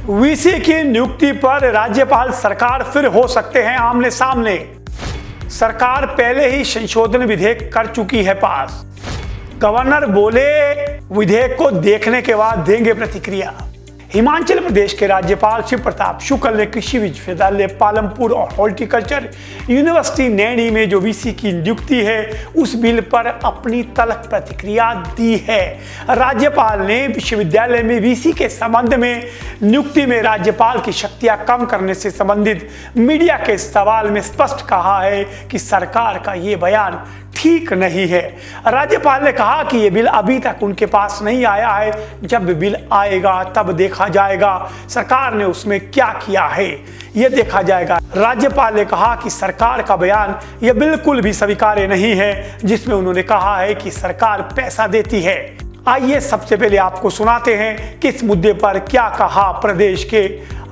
VC की नियुक्ति पर राज्यपाल सरकार फिर हो सकते हैं आमने सामने। सरकार पहले ही संशोधन विधेयक कर चुकी है पास। गवर्नर बोले विधेयक को देखने के बाद देंगे प्रतिक्रिया। हिमाचल प्रदेश के राज्यपाल शिव प्रताप शुक्ल ने कृषि विश्वविद्यालय पालमपुर और हॉर्टिकल्चर यूनिवर्सिटी नैनी में जो वीसी की नियुक्ति है उस बिल पर अपनी तल्ख प्रतिक्रिया दी है। राज्यपाल ने विश्वविद्यालय में वीसी के संबंध में नियुक्ति में राज्यपाल की शक्तियां कम करने से संबंधित मीडिया के सवाल में स्पष्ट कहा है कि सरकार का ये बयान ठीक नहीं है। राज्यपाल ने कहा कि यह बिल अभी तक उनके पास नहीं आया है, जब बिल आएगा तब देखा जाएगा सरकार ने उसमें क्या किया है, यह देखा जाएगा। राज्यपाल ने कहा कि सरकार का बयान यह बिल्कुल भी स्वीकार्य नहीं है जिसमें उन्होंने कहा है कि सरकार पैसा देती है। आइए सबसे पहले आपको सुनाते हैं कि इस मुद्दे पर क्या कहा प्रदेश के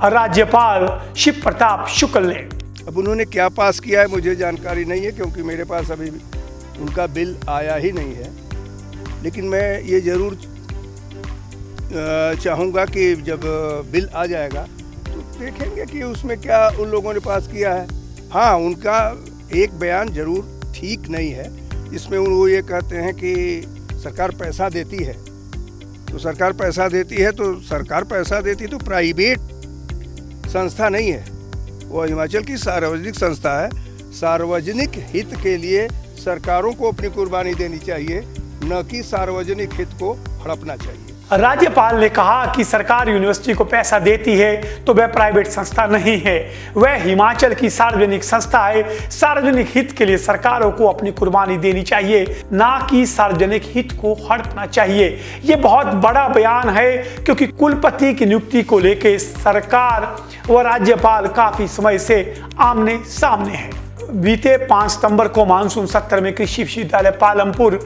राज्यपाल शिव प्रताप शुक्ल ने। अब उन्होंने क्या पास किया है मुझे जानकारी नहीं है, क्योंकि मेरे पास अभी उनका बिल आया ही नहीं है। लेकिन मैं ये ज़रूर चाहूँगा कि जब बिल आ जाएगा तो देखेंगे कि उसमें क्या उन लोगों ने पास किया है। हाँ, उनका एक बयान ज़रूर ठीक नहीं है, जिसमें वो ये कहते हैं कि सरकार पैसा देती है। तो सरकार पैसा देती है तो सरकार पैसा देती तो प्राइवेट संस्था नहीं है, वो हिमाचल की सार्वजनिक संस्था है। सार्वजनिक हित के लिए सरकारों को अपनी कुर्बानी देनी चाहिए, न कि सार्वजनिक हित को हड़पना चाहिए। राज्यपाल ने कहा कि सरकार यूनिवर्सिटी को पैसा देती है तो वह प्राइवेट संस्था नहीं है, वह हिमाचल की सार्वजनिक संस्था है। सार्वजनिक हित के लिए सरकारों को अपनी कुर्बानी देनी चाहिए, ना कि सार्वजनिक हित को हड़पना चाहिए। ये बहुत बड़ा बयान है, क्योंकि कुलपति की नियुक्ति को लेकर सरकार व राज्यपाल काफी समय से आमने सामने है। बीते 5 सितंबर को मानसून सत्र में कृषि विश्वविद्यालय पालमपुर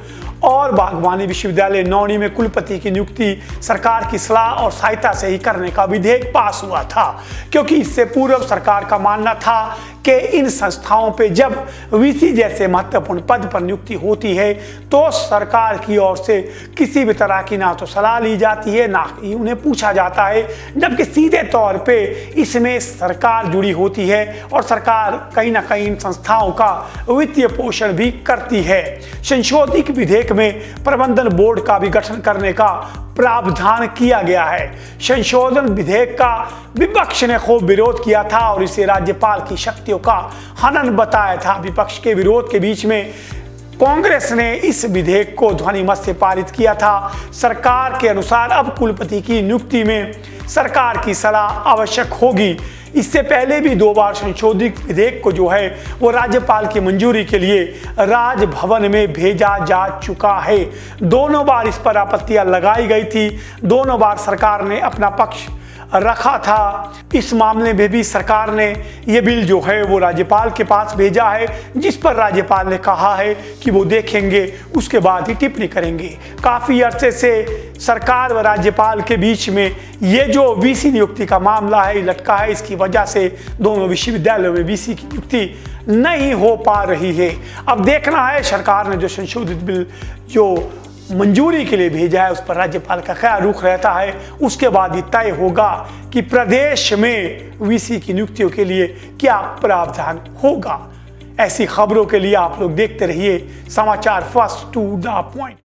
और बागवानी विश्वविद्यालय नौनी में कुलपति की नियुक्ति सरकार की सलाह और सहायता से ही करने का विधेयक पास हुआ था, क्योंकि इससे पूर्व सरकार का मानना था कि इन संस्थाओं पे जब वीसी जैसे महत्वपूर्ण पद पर नियुक्ति होती है तो सरकार की ओर से किसी भी तरह की ना तो सलाह ली जाती है, ना ही उन्हें पूछा जाता है, जबकि सीधे तौर पे इसमें सरकार जुड़ी होती है और सरकार कहीं ना कहीं इन संस्थाओं का वित्तीय पोषण भी करती है। संशोधित विधेयक में प्रबंधन बोर्ड का भी गठन करने का प्रावधान किया गया है। संशोधन विधेयक का विपक्ष ने खूब विरोध किया था और इसे राज्यपाल की शक्तियों का हनन बताया था। विपक्ष के विरोध के बीच में कांग्रेस ने इस विधेयक को ध्वनिमत से पारित किया था। सरकार के अनुसार अब कुलपति की नियुक्ति में सरकार की सलाह आवश्यक होगी। इससे पहले भी 2 बार संशोधित विधेयक को जो है वो राज्यपाल की मंजूरी के लिए राजभवन में भेजा जा चुका है। दोनों बार इस पर आपत्तियां लगाई गई थी, दोनों बार सरकार ने अपना पक्ष रखा था। इस मामले में भी सरकार ने ये बिल जो है वो राज्यपाल के पास भेजा है, जिस पर राज्यपाल ने कहा है कि वो देखेंगे, उसके बाद ही टिप्पणी करेंगे। काफ़ी अरसे से सरकार व राज्यपाल के बीच में ये जो वीसी नियुक्ति का मामला है लटका है। इसकी वजह से दोनों विश्वविद्यालयों में वीसी की नियुक्ति नहीं हो पा रही है। अब देखना है सरकार ने जो संशोधित बिल जो मंजूरी के लिए भेजा है उस पर राज्यपाल का क्या रुख रहता है। उसके बाद ही तय होगा कि प्रदेश में वीसी की नियुक्तियों के लिए क्या प्रावधान होगा। ऐसी खबरों के लिए आप लोग देखते रहिए समाचार फर्स्ट टू द पॉइंट।